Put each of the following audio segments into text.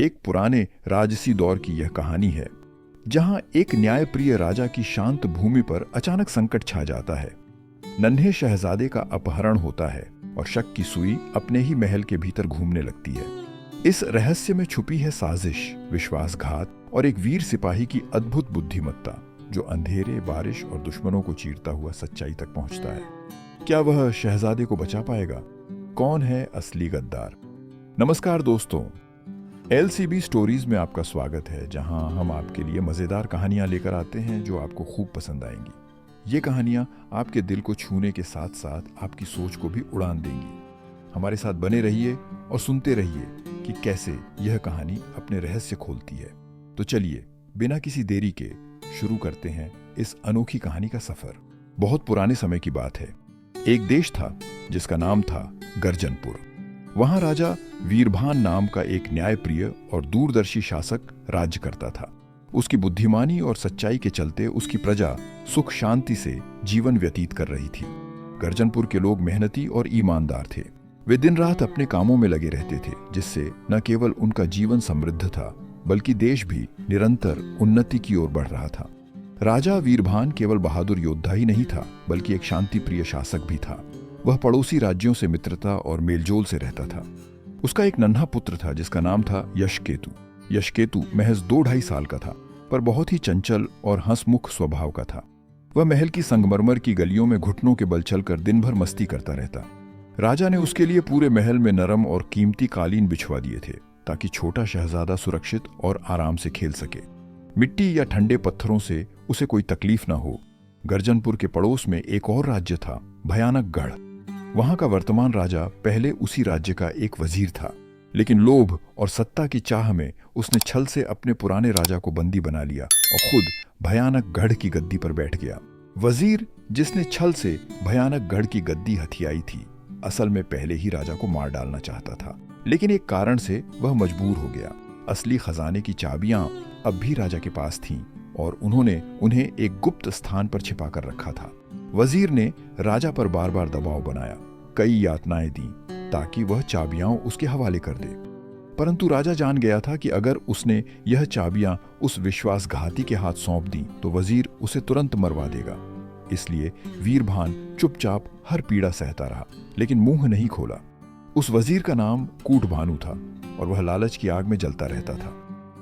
एक पुराने राजसी दौर की यह कहानी है, जहां एक न्यायप्रिय राजा की शांत भूमि पर अचानक संकट छा जाता है। नन्हे शहजादे का अपहरण होता है और शक की सुई अपने ही महल के भीतर घूमने लगती है। इस रहस्य में छुपी है साजिश, विश्वासघात और एक वीर सिपाही की अद्भुत बुद्धिमत्ता, जो अंधेरे, बारिश और दुश्मनों को चीरता हुआ सच्चाई तक पहुंचता है। क्या वह शहजादे को बचा पाएगा? कौन है असली गद्दार? नमस्कार दोस्तों, LCB स्टोरीज में आपका स्वागत है, जहां हम आपके लिए मजेदार कहानियां लेकर आते हैं जो आपको खूब पसंद आएंगी। ये कहानियां आपके दिल को छूने के साथ साथ आपकी सोच को भी उड़ान देंगी। हमारे साथ बने रहिए और सुनते रहिए कि कैसे यह कहानी अपने रहस्य खोलती है। तो चलिए बिना किसी देरी के शुरू करते हैं इस अनोखी कहानी का सफर। बहुत पुराने समय की बात है। एक देश था जिसका नाम था गर्जनपुर। वहां राजा वीरभान नाम का एक न्यायप्रिय और दूरदर्शी शासक राज्य करता था। उसकी बुद्धिमानी और सच्चाई के चलते उसकी प्रजा सुख शांति से जीवन व्यतीत कर रही थी। गर्जनपुर के लोग मेहनती और ईमानदार थे। वे दिन रात अपने कामों में लगे रहते थे, जिससे न केवल उनका जीवन समृद्ध था, बल्कि देश भी निरंतर उन्नति की ओर बढ़ रहा था। राजा वीरभान केवल बहादुर योद्धा ही नहीं था, बल्कि एक शांति प्रिय शासक भी था। वह पड़ोसी राज्यों से मित्रता और मेलजोल से रहता था। उसका एक नन्हा पुत्र था जिसका नाम था यशकेतु। यशकेतु महज 2-2.5 साल का था, पर बहुत ही चंचल और हंसमुख स्वभाव का था। वह महल की संगमरमर की गलियों में घुटनों के बल चलकर दिन भर मस्ती करता रहता। राजा ने उसके लिए पूरे महल में नरम और कीमती कालीन बिछवा दिए थे, ताकि छोटा शहजादा सुरक्षित और आराम से खेल सके। मिट्टी या ठंडे पत्थरों से उसे कोई तकलीफ न हो। गर्जनपुर के पड़ोस में एक और राज्य था, भयानक गढ़। वहां का वर्तमान राजा पहले उसी राज्य का एक वजीर था, लेकिन लोभ और सत्ता की चाह में उसने छल से अपने पुराने राजा को बंदी बना लिया और खुद भयानक गढ़ की गद्दी पर बैठ गया। वजीर, जिसने छल से भयानक गढ़ की गद्दी हथियाई थी, असल में पहले ही राजा को मार डालना चाहता था, लेकिन एक कारण से वह मजबूर हो गया। असली खजाने की चाबियां अब भी राजा के पास थीं और उन्होंने उन्हें एक गुप्त स्थान पर छिपा कर रखा था। वजीर ने राजा पर बार बार दबाव बनाया, कई यातनाएं दी ताकि वह चाबियां उसके हवाले कर दे। परंतु राजा जान गया था कि अगर उसने यह चाबियां उस विश्वासघाती के हाथ सौंप दी तो वजीर उसे तुरंत मरवा देगा। इसलिए वीरभान चुपचाप हर पीड़ा सहता रहा, लेकिन मुंह नहीं खोला। उस वजीर का नाम कूटभानु था और वह लालच की आग में जलता रहता था।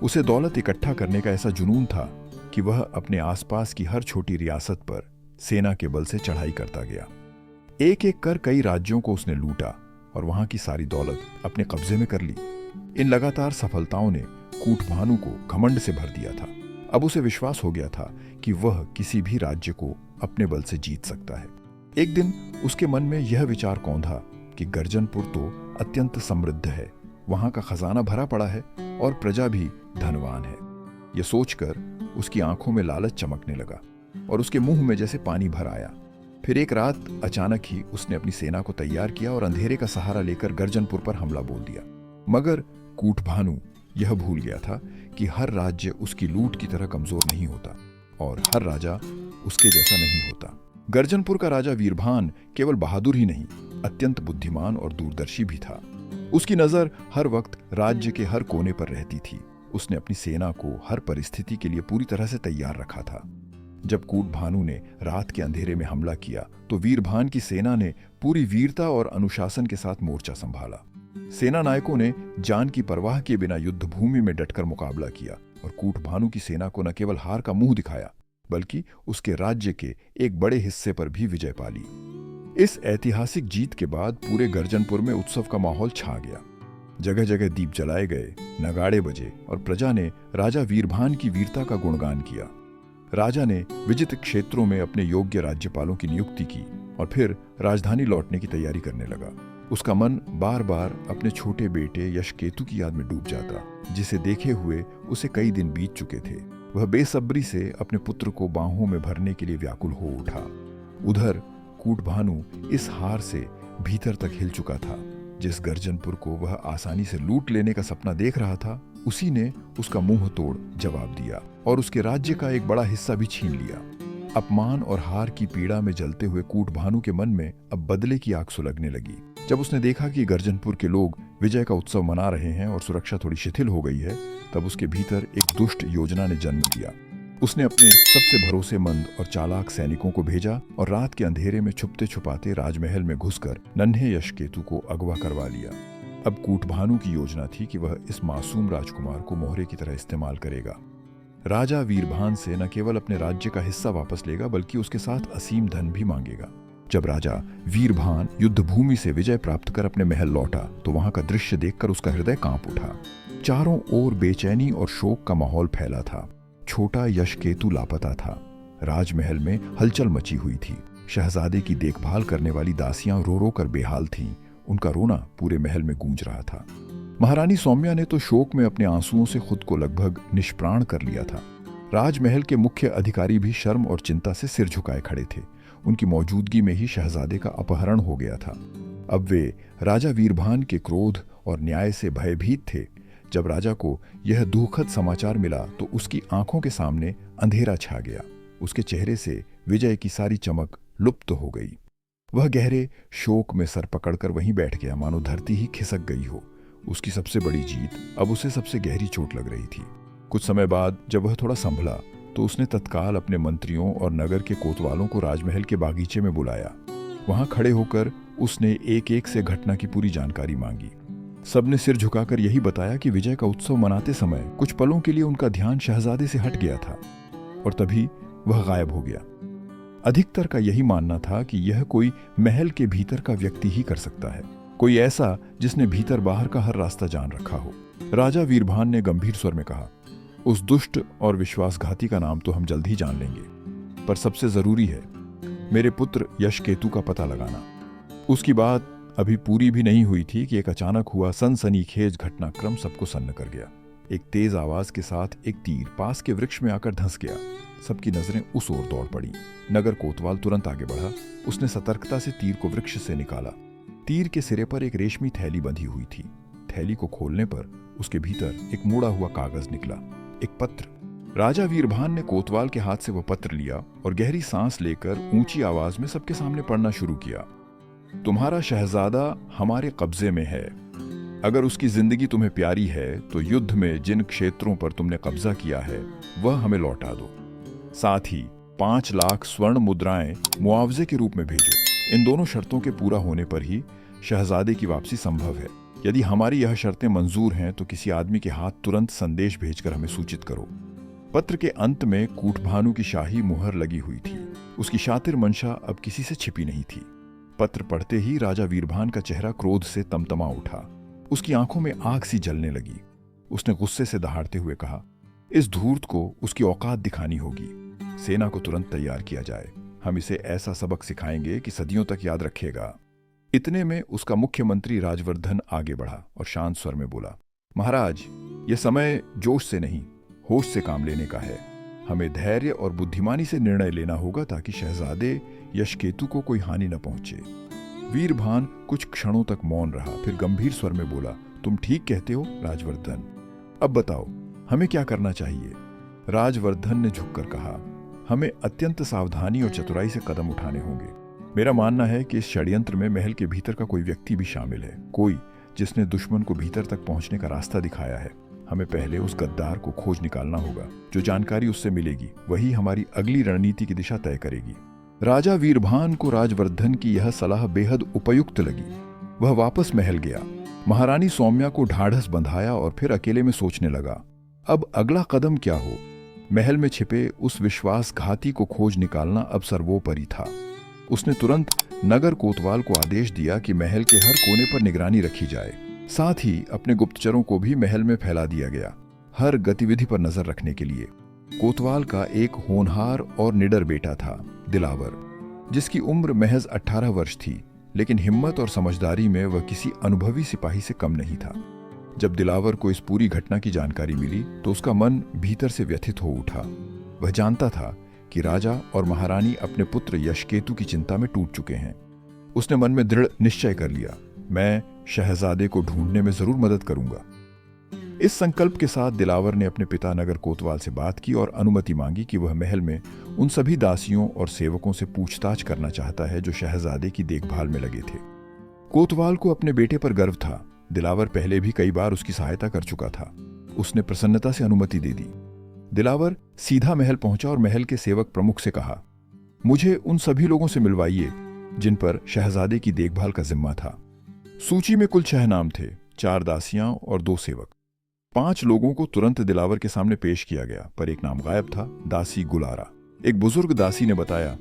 उसे दौलत इकट्ठा करने का ऐसा जुनून था कि वह अपने आसपास की हर छोटी रियासत पर सेना के बल से चढ़ाई करता गया। एक एक कर कई राज्यों को उसने लूटा और वहां की सारी दौलत अपने कब्जे में कर ली। इन लगातार सफलताओं ने कूटभानु को घमंड से भर दिया था। अब उसे विश्वास हो गया था कि वह किसी भी राज्य को अपने बल से जीत सकता है। एक दिन उसके मन में यह विचार कौंधा कि गर्जनपुर तो अत्यंत समृद्ध है, वहां का खजाना भरा पड़ा है और प्रजा भी धनवान है। यह सोचकर उसकी आंखों में लालच चमकने लगा और उसके मुंह में जैसे पानी भर आया। फिर एक रात अचानक ही उसने अपनी सेना को तैयार किया और अंधेरे का सहारा लेकर गर्जनपुर पर हमला बोल दिया। मगर कूटभानु यह भूल गया था कि हर राज्य उसकी लूट की तरह कमजोर नहीं होता और हर राजा उसके जैसा नहीं होता। गर्जनपुर का राजा वीरभान केवल बहादुर ही नहीं, अत्यंत बुद्धिमान और दूरदर्शी भी था। उसकी नजर हर वक्त राज्य के हर कोने पर रहती थी। उसने अपनी सेना को हर परिस्थिति के लिए पूरी तरह से तैयार रखा था। जब कूटभानु ने रात के अंधेरे में हमला किया तो वीरभान की सेना ने पूरी वीरता और अनुशासन के साथ मोर्चा संभाला। सेना नायकों ने जान की परवाह किए बिना युद्ध भूमि में डटकर मुकाबला किया और कूटभानु की सेना को न केवल हार का मुंह दिखाया, बल्कि उसके राज्य के एक बड़े हिस्से पर भी विजय पा ली। इस ऐतिहासिक जीत के बाद पूरे गर्जनपुर में उत्सव का माहौल छा गया। जगह जगह दीप जलाए गए, नगाड़े बजे और प्रजा ने राजा वीरभान की वीरता का गुणगान किया। राजा ने विजित क्षेत्रों में अपने योग्य राज्यपालों की नियुक्ति की और फिर राजधानी लौटने की तैयारी करने लगा। उसका मन बार बार अपने छोटे बेटे यशकेतु की याद में डूब जाता, जिसे देखे हुए उसे कई दिन बीत चुके थे। वह बेसब्री से अपने पुत्र को बाहों में भरने के लिए व्याकुल हो उठा। उधर कूटभानु इस हार से भीतर तक हिल चुका था। जिस गर्जनपुर को वह आसानी से लूट लेने का सपना देख रहा था, उसी ने उसका मुंह तोड़ जवाब दिया और उसके राज्य का एक बड़ा हिस्सा भी छीन लिया। अपमान और हार की पीड़ा में जलते हुए कूटभानु के मन में अब बदले की आग सुलगने लगी। जब उसने देखा कि गर्जनपुर के लोग विजय का उत्सव मना रहे हैं और सुरक्षा थोड़ी शिथिल हो गई है, तब उसके भीतर एक दुष्ट योजना ने जन्म लिया। उसने अपने सबसे भरोसेमंद और चालाक सैनिकों को भेजा और रात के अंधेरे में छुपते छुपाते राजमहल में घुसकर नन्हे यशकेतु को अगवा करवा लिया। अब कूटभानु की योजना थी कि वह इस मासूम राजकुमार को मोहरे की तरह इस्तेमाल करेगा। राजा वीरभान से न केवल अपने राज्य का हिस्सा वापस लेगा बल्कि उसके साथ असीम धन भी मांगेगा। जब राजा वीरभान युद्ध भूमि से विजय प्राप्त कर अपने महल लौटा तो वहां का दृश्य देखकर उसका हृदय कांप उठा। चारों ओर बेचैनी और शोक का माहौल फैला था। छोटा यशकेतु लापता था। राजमहल में हलचल मची हुई थी। शहजादे की देखभाल करने वाली दासियां रो रो कर बेहाल थीं। उनका रोना पूरे महल में गूंज रहा था। महारानी सौम्या ने तो शोक में अपने आंसुओं से खुद को लगभग निष्प्राण कर लिया था। राजमहल के मुख्य अधिकारी भी शर्म और चिंता से सिर झुकाए खड़े थे। उनकी मौजूदगी में ही शहजादे का अपहरण हो गया था। अब वे राजा वीरभान के क्रोध और न्याय से भयभीत थे। जब राजा को यह दुखद समाचार मिला तो उसकी आंखों के सामने अंधेरा छा गया। उसके चेहरे से विजय की सारी चमक लुप्त हो गई। वह गहरे शोक में सर पकड़कर वहीं बैठ गया, मानो धरती ही खिसक गई हो। उसकी सबसे बड़ी जीत अब उसे सबसे गहरी चोट लग रही थी। कुछ समय बाद जब वह थोड़ा संभला तो उसने तत्काल अपने मंत्रियों और नगर के कोतवालों को राजमहल के बागीचे में बुलाया। वहां खड़े होकर उसने एक एक से घटना की पूरी जानकारी मांगी। सबने सिर झुकाकर यही बताया कि विजय का उत्सव मनाते समय कुछ पलों के लिए उनका ध्यान शहजादे से हट गया था और तभी वह गायब हो गया। अधिकतर का यही मानना था कि यह कोई महल के भीतर का व्यक्ति ही कर सकता है, कोई ऐसा जिसने भीतर बाहर का हर रास्ता जान रखा हो। राजा वीरभान ने गंभीर स्वर में कहा, उस दुष्ट और विश्वासघाती का नाम तो हम जल्द ही जान लेंगे, पर सबसे जरूरी है मेरे पुत्र यशकेतु का पता लगाना। उसकी बात अभी पूरी भी नहीं हुई थी कि एक अचानक हुआ सनसनीखेज घटनाक्रम सबको सन्न कर गया। एक तेज आवाज के साथ एक तीर पास के वृक्ष में आकर धंस गया। सबकी नजरें उस ओर दौड़ पड़ी। नगर कोतवाल तुरंत आगे बढ़ा। उसने सतर्कता से तीर को वृक्ष से निकाला। तीर के सिरे पर एक रेशमी थैली बंधी हुई थी। थैली को खोलने पर उसके भीतर एक मुड़ा हुआ कागज निकला, एक पत्र। राजा वीरभान ने कोतवाल के हाथ से वह पत्र लिया और गहरी सांस लेकर ऊंची आवाज में सबके सामने पढ़ना शुरू किया। तुम्हारा शहजादा हमारे कब्जे में है। अगर उसकी जिंदगी तुम्हें प्यारी है तो युद्ध में जिन क्षेत्रों पर तुमने कब्जा किया है वह हमें लौटा दो। साथ ही 5 लाख स्वर्ण मुद्राएं मुआवजे के रूप में भेजो। इन दोनों शर्तों के पूरा होने पर ही शहजादे की वापसी संभव है। यदि हमारी यह शर्तें मंजूर हैं तो किसी आदमी के हाथ तुरंत संदेश भेजकर हमें सूचित करो। पत्र के अंत में कूटभानु की शाही मुहर लगी हुई थी। उसकी शातिर मंशा अब किसी से छिपी नहीं थी। पत्र पढ़ते ही राजा वीरभान का चेहरा क्रोध से तमतमा उठा। उसकी आंखों में आग सी जलने लगी। उसने गुस्से से दहाड़ते हुए कहा, इस धूर्त को उसकी औकात दिखानी होगी। सेना को तुरंत तैयार किया जाए। हम इसे ऐसा सबक सिखाएंगे कि सदियों तक याद रखेगा। इतने में उसका मुख्यमंत्री राजवर्धन आगे बढ़ा और शांत स्वर में बोला, महाराज, यह समय जोश से नहीं, होश से काम लेने का है। हमें धैर्य और बुद्धिमानी से निर्णय लेना होगा ताकि शहजादे यशकेतु को कोई हानि न पहुंचे। वीरभान कुछ क्षणों तक मौन रहा, फिर गंभीर स्वर में बोला, तुम ठीक कहते हो राजवर्धन। अब बताओ हमें क्या करना चाहिए? राजवर्धन ने झुककर कहा, हमें अत्यंत सावधानी और चतुराई से कदम उठाने होंगे। मेरा मानना है कि इस षड्यंत्र में महल के भीतर का कोई व्यक्ति भी शामिल है, कोई जिसने दुश्मन को भीतर तक पहुंचने का रास्ता दिखाया है। हमें पहले उस गद्दार को खोज निकालना होगा। जो जानकारी उससे मिलेगी वही हमारी अगली रणनीति की दिशा तय करेगी। राजा वीरभान को राजवर्धन की यह सलाह बेहद उपयुक्त लगी। वह वापस महल गया, महारानी सौम्या को ढाढ़स बंधाया और फिर अकेले में सोचने लगा, अब अगला कदम क्या हो। महल में छिपे उस विश्वासघाती को खोज निकालना अब सर्वोपरि था। उसने तुरंत नगर कोतवाल को आदेश दिया कि महल के हर कोने पर निगरानी रखी जाए। साथ ही अपने गुप्तचरों को भी महल में फैला दिया गया, हर गतिविधि पर नजर रखने के लिए। कोतवाल का एक होनहार और निडर बेटा था, दिलावर, जिसकी उम्र महज 18 वर्ष थी, लेकिन हिम्मत और समझदारी में वह किसी अनुभवी सिपाही से कम नहीं था। जब दिलावर को इस पूरी घटना की जानकारी मिली तो उसका मन भीतर से व्यथित हो उठा। वह जानता था कि राजा और महारानी अपने पुत्र यशकेतु की चिंता में टूट चुके हैं। उसने मन में दृढ़ निश्चय कर लिया, मैं शहजादे को ढूंढने में जरूर मदद करूंगा। इस संकल्प के साथ दिलावर ने अपने पिता नगर कोतवाल से बात की और अनुमति मांगी कि वह महल में उन सभी दासियों और सेवकों से पूछताछ करना चाहता है जो शहजादे की देखभाल में लगे थे। कोतवाल को अपने बेटे पर गर्व था। दिलावर पहले भी कई बार उसकी सहायता कर चुका था। उसने प्रसन्नता से अनुमति दे दी। दिलावर सीधा महल पहुंचा और महल के सेवक प्रमुख से कहा, मुझे उन सभी लोगों से मिलवाइए जिन पर शहजादे की देखभाल का जिम्मा था। सूची में कुल 6 नाम थे, 4 दासियां और 2 सेवक। 5 लोगों को तुरंत दिलावर के सामने पेश किया गया, पर एक नाम गायब था, दासी गुलारा। एक बुजुर्ग दासी ने बताया,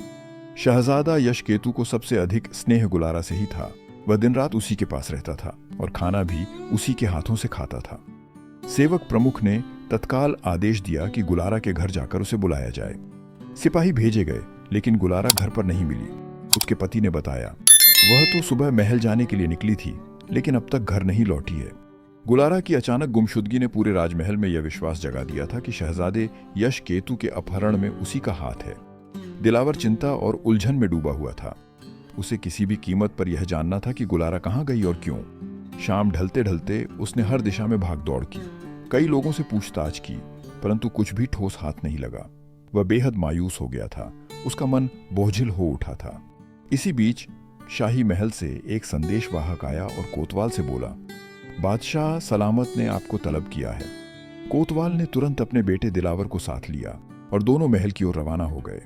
शहजादा यशकेतु को सबसे अधिक स्नेह गुलारा से ही था। वह दिन रात उसी के पास रहता था और खाना भी उसी के हाथों से खाता था। सेवक प्रमुख ने तत्काल आदेश दिया कि गुलारा के घर जाकर उसे बुलाया जाए। सिपाही भेजे गए, लेकिन गुलारा घर पर नहीं मिली। उसके पति ने बताया, वह तो सुबह महल जाने के लिए निकली थी, लेकिन अब तक घर नहीं लौटी है। गुलारा की अचानक गुमशुदगी ने पूरे राजमहल में यह विश्वास जगा दिया था कि शहजादे यशकेतु के अपहरण में उसी का हाथ है। दिलावर चिंता और उलझन में डूबा हुआ था। उसे किसी भी कीमत पर यह जानना था कि गुलारा कहाँ गई और क्यों। शाम ढलते ढलते उसने हर दिशा में भाग दौड़ की, कई लोगों से पूछताछ की, परंतु कुछ भी ठोस हाथ नहीं लगा। वह बेहद मायूस हो गया था, उसका मन बोझिल हो उठा था। इसी बीच शाही महल से एक संदेशवाहक आया और कोतवाल से बोला, बादशाह सलामत ने आपको तलब किया है। कोतवाल ने तुरंत अपने बेटे दिलावर को साथ लिया और दोनों महल की ओर रवाना हो गए।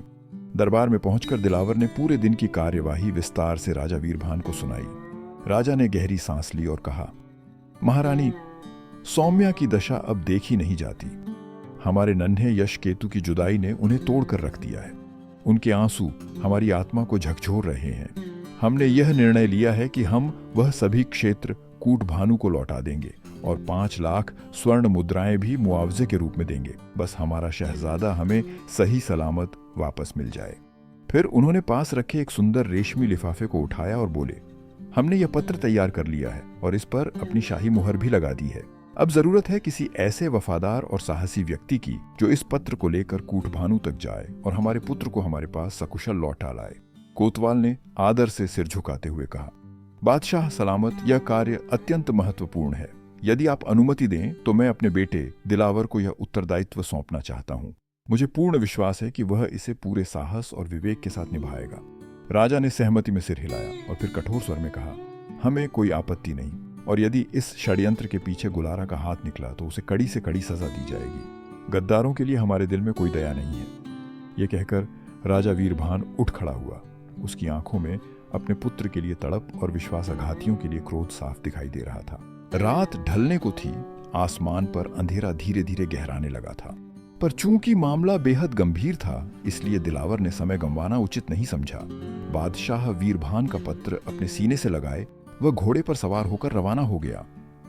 दरबार में पहुंचकर दिलावर ने पूरे दिन की कार्यवाही विस्तार से राजा वीरभान को सुनाई। राजा ने गहरी सांस ली और कहा, महारानी, सौम्या की दशा अब देखी नहीं जाती। हमारे नन्हे यशकेतु की जुदाई ने उन्हें तोड़कर रख दिया है। उनके आंसू हमारी आत्मा को झकझोर रहे हैं। हमने यह निर्णय लिया है कि हम वह सभी क्षेत्र कूटभानु को लौटा देंगे और 5 लाख स्वर्ण मुद्राएं भी मुआवजे के रूप में देंगे। बस हमारा शहजादा हमें सही सलामत वापस मिल जाए। फिर उन्होंने पास रखे एक सुंदर रेशमी लिफाफे को उठाया और बोले, हमने यह पत्र तैयार कर लिया है और इस पर अपनी शाही मुहर भी लगा दी है। अब जरूरत है किसी ऐसे वफादार और साहसी व्यक्ति की जो इस पत्र को लेकर कूटभानु तक जाए और हमारे पुत्र को हमारे पास सकुशल लौटा लाए। कोतवाल ने आदर से सिर झुकाते हुए कहा, बादशाह सलामत, यह कार्य अत्यंत महत्वपूर्ण है। यदि आप अनुमति दें तो मैं अपने बेटे दिलावर को यह उत्तरदायित्व सौंपना चाहता हूँ। मुझे पूर्ण विश्वास है कि वह इसे पूरे साहस और विवेक के साथ निभाएगा। राजा ने सहमति में सिर हिलाया और फिर कठोर स्वर में कहा, हमें कोई आपत्ति नहीं, और यदि इस षड्यंत्र के पीछे गुलारा का हाथ निकला तो उसे कड़ी से कड़ी सजा दी जाएगी। गद्दारों के लिए हमारे दिल में कोई दया नहीं है। ये कहकर राजा वीरभान उठ खड़ा हुआ। उसकी आंखों में अपने पुत्र के लिए तड़प और विश्वासघातियों के लिए क्रोध साफ दिखाई दे रहा था। रात ढलने को थी। आसमान पर अंधेरा धीरे धीरे गहराने लगा था, पर चूंकि मामला बेहद गंभीर था, इसलिए दिलावर ने समय गंवाना उचित नहीं समझा। बादशाह वीरभान का पत्र अपने सीने से लगाए वह घोड़े पर सवार होकर रवाना हो गया।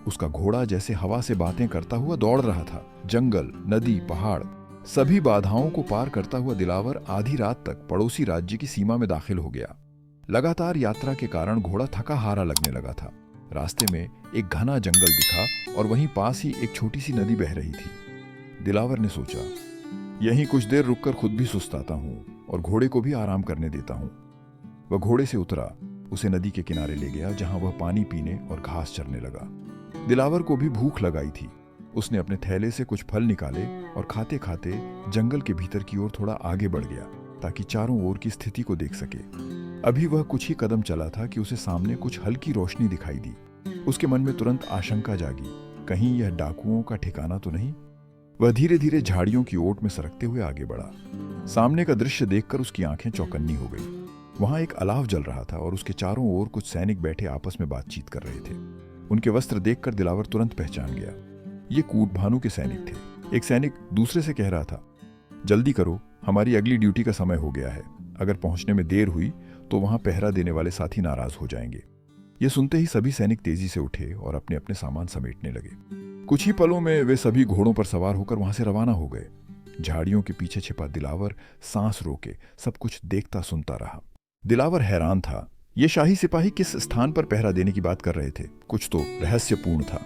उसका घोड़ा जैसे हवा से बातें करता हुआ दौड़ रहा था। जंगल, नदी, पहाड़, सभी बाधाओं को पार करता हुआ दिलावर आधी रात तक पड़ोसी राज्य की सीमा में दाखिल हो गया। लगातार यात्रा के कारण घोड़ा थका हारा लगने लगा था। रास्ते में एक घना जंगल दिखा और वहीं पास ही एक छोटी सी नदी बह रही थी। दिलावर ने सोचा, यहीं कुछ देर रुककर खुद भी सुस्ताता हूँ और घोड़े को भी आराम करने देता हूँ। वह घोड़े से उतरा, उसे नदी के किनारे ले गया जहां वह पानी पीने और घास चरने लगा। दिलावर को भी भूख लगाई थी। उसने अपने थैले से कुछ फल निकाले और खाते खाते जंगल के भीतर की ओर थोड़ा आगे बढ़ गया ताकि चारों ओर की स्थिति को देख सके। अभी वह कुछ ही कदम चला था कि उसे सामने कुछ हल्की रोशनी दिखाई दी। उसके मन में तुरंत आशंका जागी, कहीं यह डाकुओं का ठिकाना तो नहीं। वह धीरे धीरे झाड़ियों की ओट में सरकते हुए आगे बढ़ा। सामने का दृश्य देखकर उसकी आंखें चौकन्नी हो गई। वहां एक अलाव जल रहा था और उसके चारों ओर कुछ सैनिक बैठे आपस में बातचीत कर रहे थे। उनके वस्त्र देखकर दिलावर तुरंत पहचान गया। ये कूटभानु के सैनिक थे। एक सैनिक दूसरे से कह रहा था, जल्दी करो, हमारी अगली ड्यूटी का समय हो गया है। अगर पहुंचने में देर हुई तो वहां पहरा देने वाले साथी नाराज हो जाएंगे। ये सुनते ही सभी सैनिक तेजी से उठे और अपने अपने सामान समेटने लगे। कुछ ही पलों में वे सभी घोड़ों पर सवार होकर वहां से रवाना हो गए। झाड़ियों के पीछे छिपा दिलावर सांस रोके सब कुछ देखता सुनता रहा। दिलावर हैरान था। ये शाही सिपाही किस स्थान पर पहरा देने की बात कर रहे थे? कुछ तो रहस्यपूर्ण था।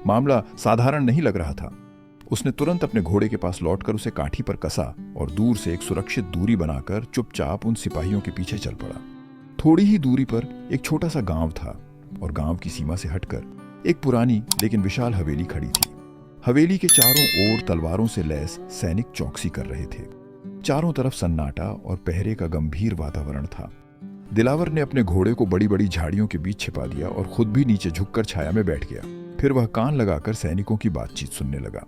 मामला साधारण नहीं लग रहा था। उसने तुरंत अपने घोड़े के पास लौटकर उसे काठी पर कसा और दूर से एक सुरक्षित दूरी बनाकर चुपचाप उन सिपाहियों के पीछे चल पड़ा। थोड़ी ही दूरी पर एक छोटा सा गांव था और गांव की सीमा से हटकर एक पुरानी लेकिन विशाल हवेली खड़ी थी। हवेली के चारों ओर तलवारों से लैस सैनिक चौकसी कर रहे थे। चारों तरफ सन्नाटा और पहरे का गंभीर वातावरण था। दिलावर ने अपने घोड़े को बड़ी बड़ी झाड़ियों के बीच छिपा दिया और खुद भी नीचे झुककर छाया में बैठ गया। फिर वह कान लगाकर सैनिकों की बातचीत सुनने लगा।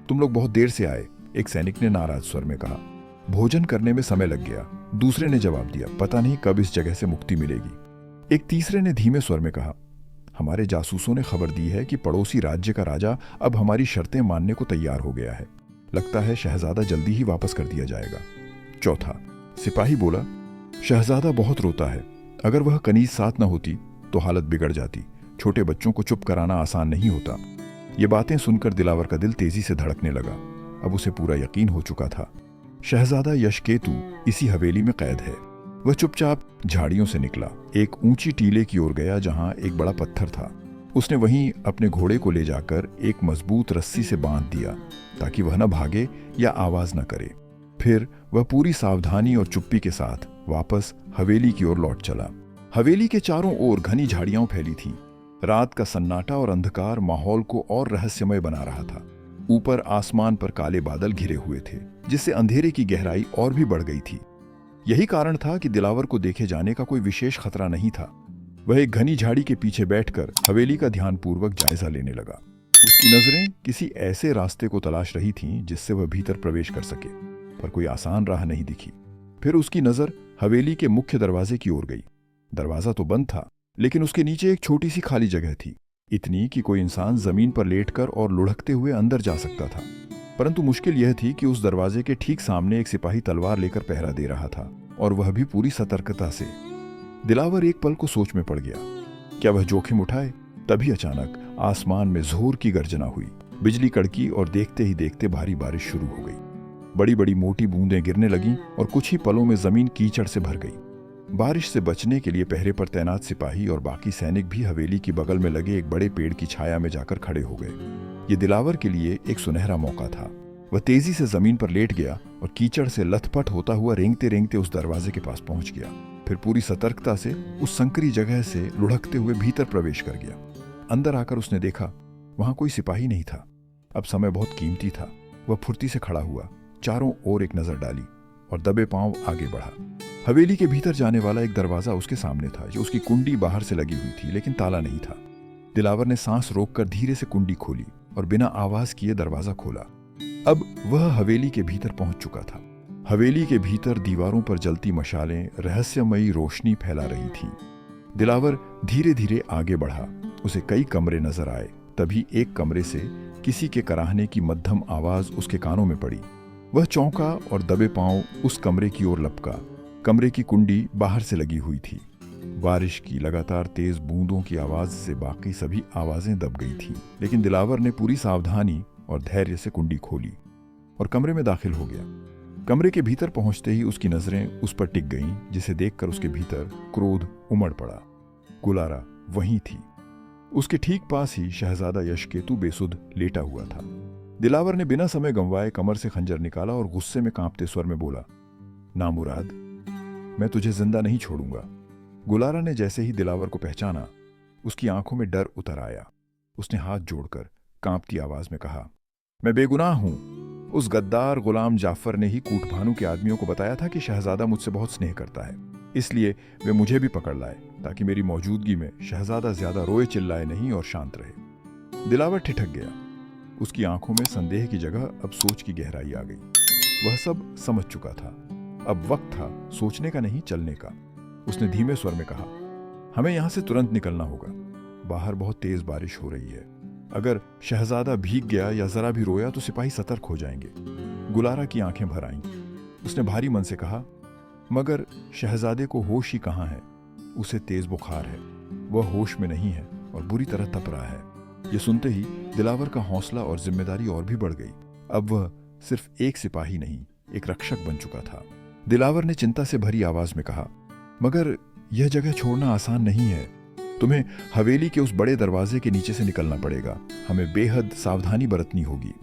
तुम लोग बहुत देर से आए, एक सैनिक ने नाराज स्वर में कहा। भोजन करने में समय लग गया, दूसरे ने जवाब दिया। पता नहीं कब इस जगह से मुक्ति मिलेगी। एक तीसरे ने धीमे स्वर में कहा, हमारे जासूसों ने खबर दी है कि पड़ोसी राज्य का राजा अब हमारी शर्तें मानने को तैयार हो गया है। लगता है शहजादा जल्दी ही वापस कर दिया जाएगा। चौथा सिपाही बोला, शहजादा बहुत रोता है, अगर वह कनीज साथ न होती तो हालत बिगड़ जाती। छोटे बच्चों को चुप कराना आसान नहीं होता। ये बातें सुनकर दिलावर का दिल तेजी से धड़कने लगा। अब उसे पूरा यकीन हो चुका था, शहजादा यशकेतु इसी हवेली में कैद है। वह चुपचाप झाड़ियों से निकला, एक ऊंची टीले की ओर गया जहां एक बड़ा पत्थर था। उसने वहीं अपने घोड़े को ले जाकर एक मजबूत रस्सी से बांध दिया ताकि वह न भागे या आवाज न करे। फिर वह पूरी सावधानी और चुप्पी के साथ वापस हवेली की ओर लौट चला। हवेली के चारों ओर घनी झाड़ियां फैली थीं। रात का सन्नाटा और अंधकार माहौल को और रहस्यमय बना रहा था। ऊपर आसमान पर काले बादल घिरे हुए थे, जिससे अंधेरे की गहराई और भी बढ़ गई थी। यही कारण था कि दिलावर को देखे जाने का कोई विशेष खतरा नहीं था। वह एक घनी झाड़ी के पीछे बैठकर हवेली का ध्यानपूर्वक जायजा लेने लगा। उसकी नजरें किसी ऐसे रास्ते को तलाश रही थीं जिससे वह भीतर प्रवेश कर सके, पर कोई आसान राह नहीं दिखी। फिर उसकी नजर हवेली के मुख्य दरवाजे की ओर गई। दरवाजा तो बंद था, लेकिन उसके नीचे एक छोटी सी खाली जगह थी, इतनी कि कोई इंसान जमीन पर लेटकर और लुढ़कते हुए अंदर जा सकता था। परंतु मुश्किल यह थी कि उस दरवाजे के ठीक सामने एक सिपाही तलवार लेकर पहरा दे रहा था, और वह भी पूरी सतर्कता से। दिलावर एक पल को सोच में पड़ गया, क्या वह जोखिम उठाए? तभी अचानक आसमान में जोर की गर्जना हुई, बिजली कड़की और देखते ही देखते भारी बारिश शुरू हो गई। बड़ी बड़ी मोटी बूंदें गिरने लगीं और कुछ ही पलों में जमीन कीचड़ से भर गई। बारिश से बचने के लिए पहरे पर तैनात सिपाही और बाकी सैनिक भी हवेली की बगल में लगे एक बड़े पेड़ की छाया में जाकर खड़े हो गए। ये दिलावर के लिए एक सुनहरा मौका था। वह तेजी से जमीन पर लेट गया और कीचड़ से लथपथ होता हुआ रेंगते रेंगते उस दरवाजे के पास पहुंच गया। फिर पूरी सतर्कता से उस संकरी जगह से लुढ़कते हुए भीतर प्रवेश कर गया। अंदर आकर उसने देखा, वहां कोई सिपाही नहीं था। अब समय बहुत कीमती था। वह फुर्ती से खड़ा हुआ, चारों ओर एक नजर डाली और दबे पांव आगे बढ़ा। हवेली के भीतर जाने वाला एक दरवाजा उसके सामने था, जो उसकी कुंडी बाहर से लगी हुई थी, लेकिन ताला नहीं था। दिलावर ने सांस रोककर धीरे से कुंडी खोली और बिना आवाज किए दरवाजा खोला। अब वह हवेली के भीतर पहुंच चुका था। हवेली के भीतर दीवारों पर जलती मशालें रहस्यमयी रोशनी फैला रही थीं। दिलावर धीरे धीरे आगे बढ़ा। उसे कई कमरे नजर आए। तभी एक कमरे से किसी के कराहने की मध्यम आवाज उसके कानों में पड़ी। वह चौंका और दबे पांव उस कमरे की ओर लपका। कमरे की कुंडी बाहर से लगी हुई थी। बारिश की लगातार तेज बूंदों की आवाज से बाकी सभी आवाजें दब गई थीं, लेकिन दिलावर ने पूरी सावधानी और धैर्य से कुंडी खोली और कमरे में दाखिल हो गया। कमरे के भीतर पहुंचते ही उसकी नजरें उस पर टिक गईं, जिसे देखकर उसके भीतर क्रोध उमड़ पड़ा। गुलारा वहीं थी। उसके ठीक पास ही शहजादा यशकेतु बेसुध लेटा हुआ था। दिलावर ने बिना समय गंवाए कमर से खंजर निकाला और गुस्से में कांपते स्वर में बोला, नामुराद, मैं तुझे जिंदा नहीं छोड़ूंगा। गुलारा ने जैसे ही दिलावर को पहचाना, उसकी आंखों में डर उतर आया। उसने हाथ जोड़कर कांपती आवाज में कहा, मैं बेगुनाह हूं। उस गद्दार गुलाम जाफर ने ही कूटभानु के आदमियों को बताया था कि शहजादा मुझसे बहुत स्नेह करता है, इसलिए वे मुझे भी पकड़ लाए ताकि मेरी मौजूदगी में शहजादा ज्यादा रोए चिल्लाए नहीं और शांत रहे। दिलावर ठिठक गया। उसकी आंखों में संदेह की जगह अब सोच की गहराई आ गई। वह सब समझ चुका था। अब वक्त था सोचने का नहीं, चलने का। उसने धीमे स्वर में कहा, हमें यहां से तुरंत निकलना होगा। बाहर बहुत तेज बारिश हो रही है। अगर शहजादा भीग गया या जरा भी रोया तो सिपाही सतर्क हो जाएंगे। गुलारा की आंखें भर आईं। उसने भारी मन से कहा, मगर शहजादे को होश ही कहाँ है? उसे तेज बुखार है, वह होश में नहीं है और बुरी तरह तप रहा है। ये सुनते ही दिलावर का हौसला और जिम्मेदारी और भी बढ़ गई। अब वह सिर्फ एक सिपाही नहीं, एक रक्षक बन चुका था। दिलावर ने चिंता से भरी आवाज में कहा, मगर यह जगह छोड़ना आसान नहीं है। तुम्हें हवेली के उस बड़े दरवाजे के नीचे से निकलना पड़ेगा। हमें बेहद सावधानी बरतनी होगी।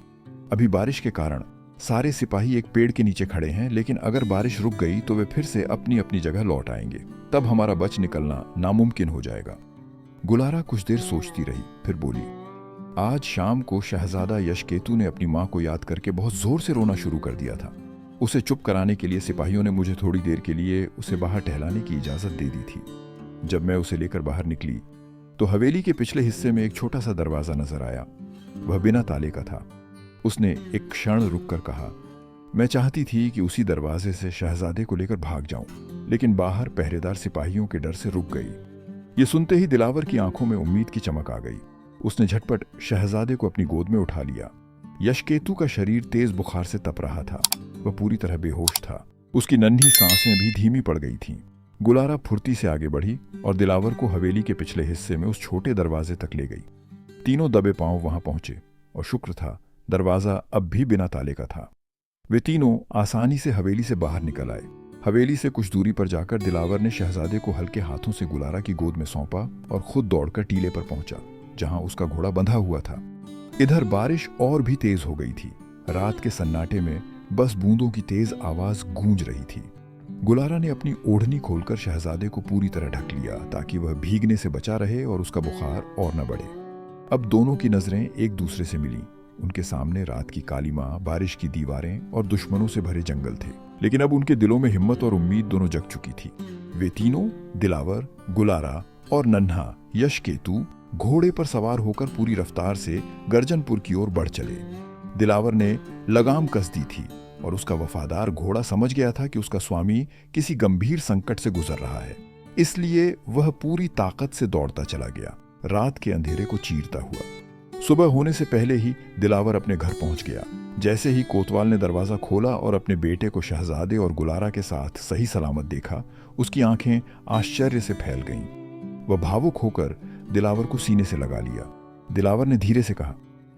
अभी बारिश के कारण सारे सिपाही एक पेड़ के नीचे खड़े हैं, लेकिन अगर बारिश रुक गई तो वे फिर से अपनी अपनी जगह लौट आएंगे। तब हमारा बच निकलना नामुमकिन हो जाएगा। गुलारा कुछ देर सोचती रही, फिर बोली, आज शाम को शहजादा यशकेतु ने अपनी मां को याद करके बहुत जोर से रोना शुरू कर दिया था। उसे चुप कराने के लिए सिपाहियों ने मुझे थोड़ी देर के लिए उसे बाहर टहलाने की इजाजत दे दी थी। जब मैं उसे लेकर बाहर निकली तो हवेली के पिछले हिस्से में एक छोटा सा दरवाजा नजर आया। वह बिना ताले का था। उसने एक क्षण रुककर कहा, मैं चाहती थी कि उसी दरवाजे से शहजादे को लेकर भाग जाऊं, लेकिन बाहर पहरेदार सिपाहियों के डर से रुक गई। ये सुनते ही दिलावर की आंखों में उम्मीद की चमक आ गई। उसने झटपट शहजादे को अपनी गोद में उठा लिया। यशकेतु का शरीर तेज बुखार से तप रहा था। वह पूरी तरह बेहोश था। उसकी नन्ही सांसें भी धीमी पड़ गई थीं। गुलारा फुर्ती से आगे बढ़ी और दिलावर को हवेली के पिछले हिस्से में उस छोटे दरवाजे तक ले गई। तीनों दबे पांव वहां पहुंचे और शुक्र था दरवाजा अब भी बिना ताले का था। वे तीनों आसानी से हवेली से बाहर निकल आए। हवेली से कुछ दूरी पर जाकर दिलावर ने शहजादे को हल्के हाथों से गुलारा की गोद में सौंपा और खुद दौड़कर टीले पर पहुंचा, जहां उसका घोड़ा बंधा हुआ था। इधर बारिश और भी तेज हो गई थी। रात के सन्नाटे में बस बूंदों की तेज आवाज गूंज रही थी। गुलारा ने अपनी ओढ़नी खोलकर शहजादे को पूरी तरह ढक लिया ताकि वह भीगने से बचा रहे और उसका बुखार और न बढ़े। अब दोनों की नजरें एक दूसरे से मिलीं। उनके सामने रात की कालीमा, बारिश की दीवारें और दुश्मनों से भरे जंगल थे, लेकिन अब उनके दिलों में हिम्मत और उम्मीद दोनों जग चुकी थी। वे तीनों, दिलावर, गुलारा और नन्हा यशकेतु, घोड़े पर सवार होकर पूरी रफ्तार से गर्जनपुर की ओर बढ़ चले। दिलावर ने लगाम कस दी थी और उसका वफादार घोड़ा समझ गया था कि उसका स्वामी किसी गंभीर संकट से गुजर रहा है, इसलिए वह पूरी ताकत से दौड़ता चला गया, रात के अंधेरे को चीरता हुआ। सुबह होने से पहले ही दिलावर अपने घर पहुंच गया। जैसे ही कोतवाल ने दरवाजा खोला और अपने बेटे को शहजादे और गुलारा के साथ सही सलामत देखा, उसकी आंखें आश्चर्य से फैल गईं। वह भावुक होकर दिलावर को सीने से लगा लिया। दिलावर ने धीरे से कहा,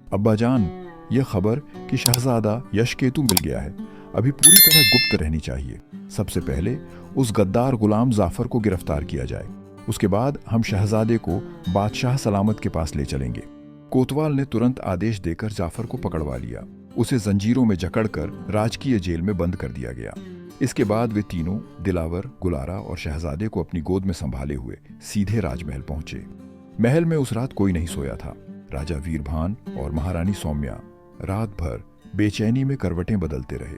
अब्बा जान, यह खबर कि शहजादा यशकेतु मिल गया है अभी पूरी तरह गुप्त रहनी चाहिए। सबसे पहले उस गद्दार गुलाम जाफर को गिरफ्तार किया जाए, उसके बाद हम शहजादे को बादशाह सलामत के पास ले चलेंगे। कोतवाल ने तुरंत आदेश देकर जाफर को पकड़वा लिया। उसे जंजीरों में जकड़कर राजकीय जेल में बंद कर दिया गया। इसके बाद वे तीनों, दिलावर, गुलारा और शहजादे को अपनी गोद में संभाले हुए सीधे राजमहल पहुंचे। महल में उस रात कोई नहीं सोया था। राजा वीरभान और महारानी सौम्या रात भर बेचैनी में करवटें बदलते रहे।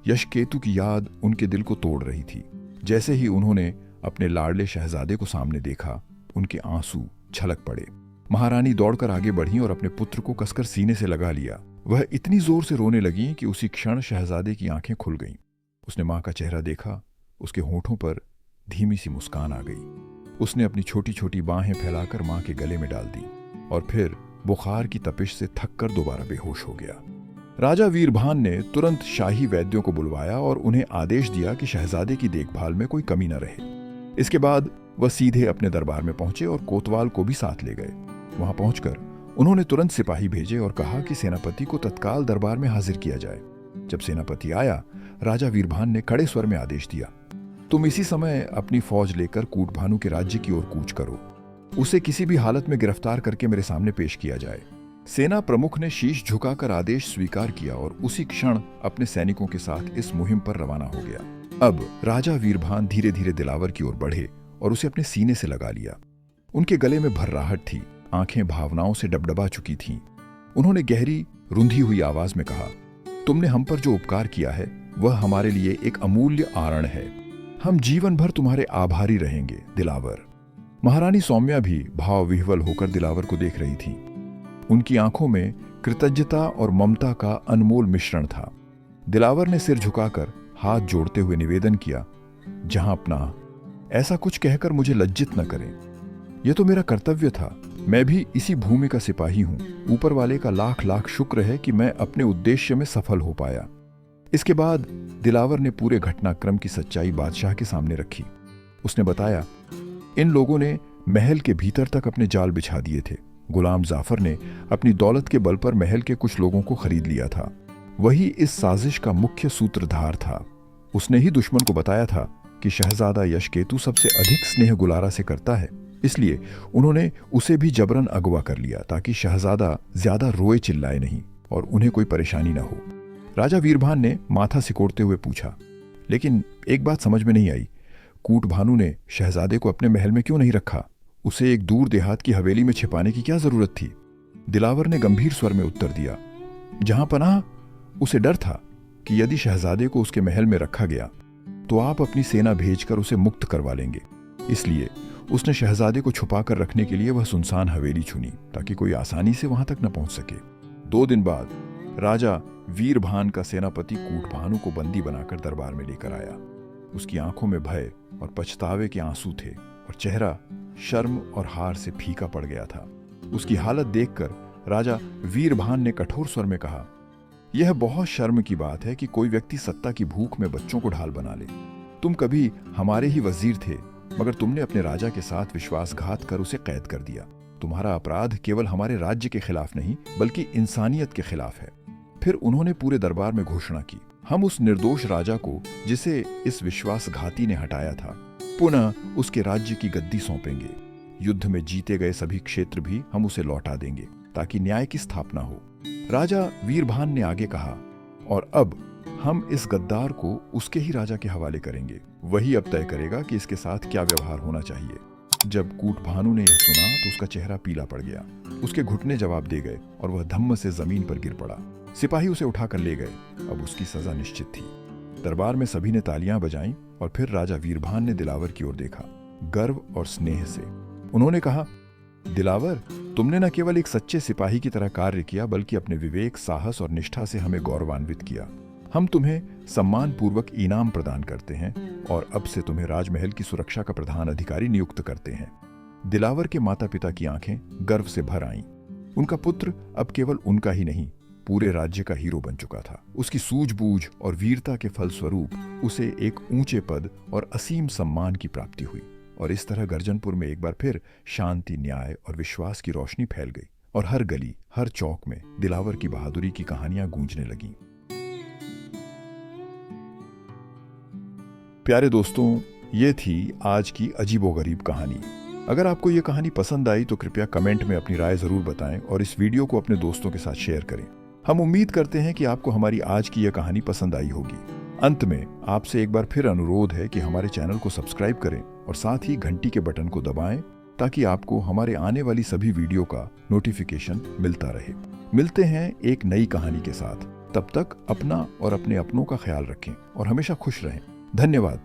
यशकेतु की याद उनके दिल को तोड़ रही थी। जैसे ही उन्होंने अपने लाडले शहजादे को सामने देखा, उनके आंसू छलक पड़े। महारानी दौड़कर आगे बढ़ी और अपने पुत्र को कसकर सीने से लगा लिया। वह इतनी जोर से रोने लगी कि उसी क्षण शहजादे की आंखें खुल गईं। उसने मां का चेहरा देखा। उसके होठों पर धीमी सी मुस्कान आ गई। उसने अपनी छोटी छोटी बाहें फैलाकर मां के गले में डाल दी और फिर बुखार की तपिश से थककर दोबारा बेहोश हो गया। राजा वीरभान ने तुरंत शाही वैद्यों को बुलवाया और उन्हें आदेश दिया कि शहजादे की देखभाल में कोई कमी न रहे। इसके बाद वह सीधे अपने दरबार में पहुंचे और कोतवाल को भी साथ ले गए। वहां पहुंचकर उन्होंने तुरंत सिपाही भेजे और कहा कि सेनापति को तत्काल दरबार में हाजिर किया जाए। जब सेनापति आया, राजा वीरभान ने कड़े स्वर में आदेश दिया, तुम इसी समय अपनी फौज लेकर कूटभानु के राज्य की ओर कूच करो। उसे किसी भी हालत में गिरफ्तार करके मेरे सामने पेश किया जाए। सेना प्रमुख ने शीश झुकाकर आदेश स्वीकार किया और उसी क्षण अपने सैनिकों के साथ इस मुहिम पर रवाना हो गया। अब राजा वीरभान धीरे धीरे दिलावर की ओर बढ़े और उसे अपने सीने से लगा लिया। उनके गले में भर्राहट थी, आंखें भावनाओं से डबडबा चुकी थीं। उन्होंने गहरी रुंधी हुई आवाज में कहा, तुमने हम पर जो उपकार किया है वह हमारे लिए एक अमूल्य आरण है। हम जीवन भर तुम्हारे आभारी रहेंगे, दिलावर। महारानी सौम्या भी भाव विह्वल होकर दिलावर को देख रही थी। उनकी आंखों में कृतज्ञता और ममता का अनमोल मिश्रण था। दिलावर ने सिर झुकाकर हाथ जोड़ते हुए निवेदन किया, जहां अपना, ऐसा कुछ कहकर मुझे लज्जित न करें। यह तो मेरा कर्तव्य था। मैं भी इसी भूमि का सिपाही हूं। ऊपर वाले का लाख लाख शुक्र है कि मैं अपने उद्देश्य में सफल हो पाया। इसके बाद दिलावर ने पूरे घटनाक्रम की सच्चाई बादशाह के सामने रखी। उसने बताया, इन लोगों ने महल के भीतर तक अपने जाल बिछा दिए थे। गुलाम जाफर ने अपनी दौलत के बल पर महल के कुछ लोगों को खरीद लिया था। वही इस साजिश का मुख्य सूत्रधार था। उसने ही दुश्मन को बताया था कि शहजादा यशकेतु सबसे अधिक स्नेह गुलारा से करता है, इसलिए उन्होंने उसे भी जबरन अगवा कर लिया ताकि शहजादा ज्यादा रोए चिल्लाए नहीं और उन्हें कोई परेशानी न हो। राजा वीरभान ने माथा सिकोड़ते हुए पूछा, लेकिन एक बात समझ में नहीं आई, कूटभानु ने शहजादे को अपने महल में क्यों नहीं रखा? उसे एक दूर देहात की हवेली में छिपाने की क्या जरूरत थी? दिलावर ने गंभीर स्वर में उत्तर दिया, जहां पनाह उसे डर था। कि यदि शहजादे को उसके महल में रखा गया तो आप अपनी सेना भेजकर उसे मुक्त करवा लेंगे। इसलिए उसने शहजादे को छुपा कर रखने के लिए वह सुनसान हवेली चुनी ताकि कोई आसानी से वहां तक न पहुंच सके। 2 दिन बाद राजा वीरभान का सेनापति कूटभानु को बंदी बनाकर दरबार में लेकर आया। उसकी आंखों में भय और पछतावे के आंसू थे और चेहरा शर्म और हार से फीका पड़ गया था। उसकी हालत देखकर राजा वीरभान ने कठोर स्वर में कहा, यह बहुत शर्म की बात है कि कोई व्यक्ति सत्ता की भूख में बच्चों को ढाल बना ले। तुम कभी हमारे ही वजीर थे, मगर तुमने अपने राजा के साथ विश्वासघात कर उसे कैद कर दिया। तुम्हारा अपराध केवल हमारे राज्य के खिलाफ नहीं बल्कि इंसानियत के खिलाफ है। फिर उन्होंने पूरे दरबार में घोषणा की, हम उस निर्दोष राजा को जिसे इस विश्वासघाती ने हटाया था पुनः उसके राज्य की गद्दी सौंपेंगे। युद्ध में जीते गए सभी क्षेत्र भी हम उसे लौटा देंगे ताकि न्याय की स्थापना हो। राजा वीरभान ने आगे कहा, और अब हम इस गद्दार को उसके ही राजा के हवाले करेंगे। वही अब तय करेगा कि इसके साथ क्या व्यवहार होना चाहिए। जब कूटभानु ने यह सुना तो उसका चेहरा पीला पड़ गया। उसके घुटने जवाब दे गए और वह धम्म से जमीन पर गिर पड़ा। सिपाही उसे उठाकर ले गए। अब उसकी सजा निश्चित थी। दरबार में सभी ने तालियां बजाईं और फिर राजा वीरभान ने दिलावर की ओर देखा, गर्व और स्नेह से। उन्होंने कहा, दिलावर, तुमने न केवल एक सच्चे सिपाही की तरह कार्य किया बल्कि अपने विवेक, साहस और निष्ठा से हमें गौरवान्वित किया। हम तुम्हें सम्मान पूर्वक इनाम प्रदान करते हैं और अब से तुम्हें राजमहल की सुरक्षा का प्रधान अधिकारी नियुक्त करते हैं। दिलावर के माता पिता की आंखें गर्व से भर आईं। उनका पुत्र अब केवल उनका ही नहीं पूरे राज्य का हीरो बन चुका था। उसकी सूझबूझ और वीरता के फलस्वरूप उसे एक ऊंचे पद और असीम सम्मान की प्राप्ति हुई। और इस तरह गर्जनपुर में एक बार फिर शांति, न्याय और विश्वास की रोशनी फैल गई और हर गली, हर चौक में दिलावर की बहादुरी की कहानियां गूंजने लगीं। प्यारे दोस्तों, ये थी आज की अजीबोगरीब कहानी। अगर आपको ये कहानी पसंद आई तो कृपया कमेंट में अपनी राय जरूर बताएं और इस वीडियो को अपने दोस्तों के साथ शेयर करें। हम उम्मीद करते हैं कि आपको हमारी आज की यह कहानी पसंद आई होगी। अंत में आपसे एक बार फिर अनुरोध है कि हमारे चैनल को सब्सक्राइब करें और साथ ही घंटी के बटन को दबाएं ताकि आपको हमारे आने वाली सभी वीडियो का नोटिफिकेशन मिलता रहे। मिलते हैं एक नई कहानी के साथ। तब तक अपना और अपने अपनों का ख्याल रखें और हमेशा खुश रहें। धन्यवाद।